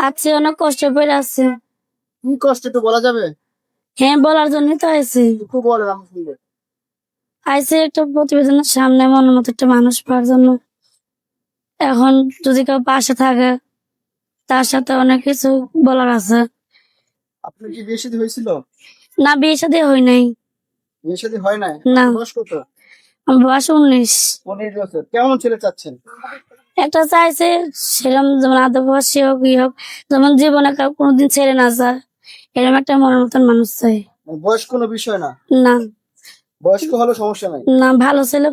আছে, অনেক কষ্ট করে আছে। কি কষ্ট একটু বলা যাবে? হ্যাঁ, বলার জন্যই তো আইছি। একটু বলেন আমি শুনবো। আইছে একটা প্রতিবেদনের সামনে মনের মতো একটা মানুষ পাওয়ার জন্য। এখন যদি কেউ পাশে থাকে, তার সাথে অনেক কিছু বলার আছে। আপনার কি বিয়ে শাদী হয়েছিল? না, বিয়ে শাদী হই নাই। বিয়ে শাদী হয় নাই? না। আপনার বয়স কত? আমার বয়স 19। 19 বছর। কেমন ছেলে চাচ্ছেন? একটা চাইছে সেরকম, যেমন আদর্শবাসী হোক ই হোক, যেমন জীবনে কেউ কোনোদিন ছেড়ে না যায়, এরকম একটা মনের মতন মানুষ চাই। বয়স কোনো বিষয় না, না। বয়স্ক হলে সমস্যা নাই। না, ভালো ছেলে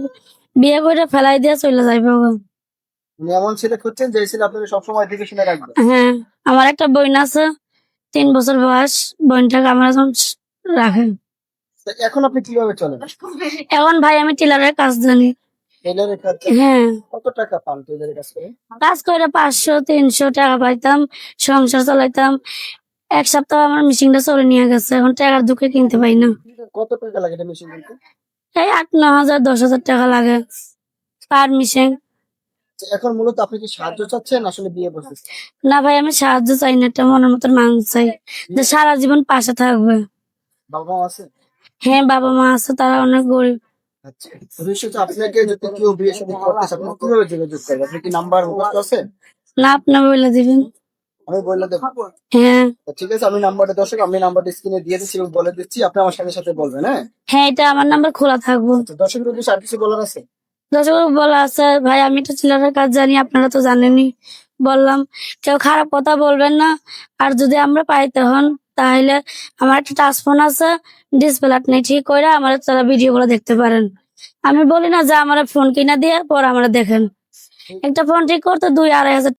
বিয়ে করে ফেলাই দিয়ে চলে যাইবে গো। উনি এমন ছেলে খুঁজছেন যে ছেলে আপনাকে সবসময় দেখে শুনে রাখবে। হ্যাঁ, আমার একটা বোন আছে, 3 বছর বয়স। বোনটাকে আমার এখন রাখেন। তো এখন আপনি কিভাবে চলেন? এখন ভাই আমি টেলারের কাজ জানি। টেলারের কাজ? হ্যাঁ, কত টাকা পান টেলারের কাজ করে? কাজ করে 500-300 টাকা পাইতাম, সংসার চালাইতাম। এক সপ্তাহ আমার মেশিনটা চলে নিয়ে গেছে, এখন টাকার দুঃখে কিনতে পাই না। কত টাকা লাগে এটা মেশিন কিনতে? এই 8-9 হাজার 10 হাজার টাকা লাগে পার মেশিন। তো এখন মূলত আপনি কি সাহায্য চাচ্ছেন আসলে বিয়ে করতেছেন? না ভাই, আমি সাহায্য চাই না, একটা মনের মতন মানুষ চাই যে সারা জীবন পাশে থাকবে। বাবা মা আছে? হ্যাঁ, বাবা মা আছে, তারা অনেক গরিব। আচ্ছা, ভবিষ্যতে আপনাকে যদি কেউ বিয়ে শাদী করতে চায় আপনি কিভাবে যোগাযোগ করবেন? আপনি কি নাম্বার মুখস্থ আছে? না, আপনি বলে দিবেন। আমি বলে দেবো। হ্যাঁ। তো ঠিক আছে, আমি নাম্বারটা দর্শক আমি নাম্বারটা স্ক্রিনে দিয়ে দিচ্ছি এবং বলে দিচ্ছি, আপনি আমার সাথে সাথে বলবেন। হ্যাঁ, হ্যাঁ, এটা আমার নাম্বার খোলা থাকবো। তো দর্শকের উদ্দেশ্যে আর কিছু বলার আছে? দর্শক বলা আছে, ভাই আমি তো টেলারের কাজ জানি, আপনারা তো জানেনই। বললাম, কেউ খারাপ কথা বলবেন না। আর যদি আমরা পাইতে হন, তাহলে আমার একটা টাচ ফোন আছে, ডিসপ্লে আপনি ঠিক করে আমার তারা ভিডিও গুলো দেখতে পারেন। আমি বলি না যে আমার ফোন কিনা দিয়ে পর আমরা দেখেন। একটা ফোন ঠিক করতে 2-2.5 হাজার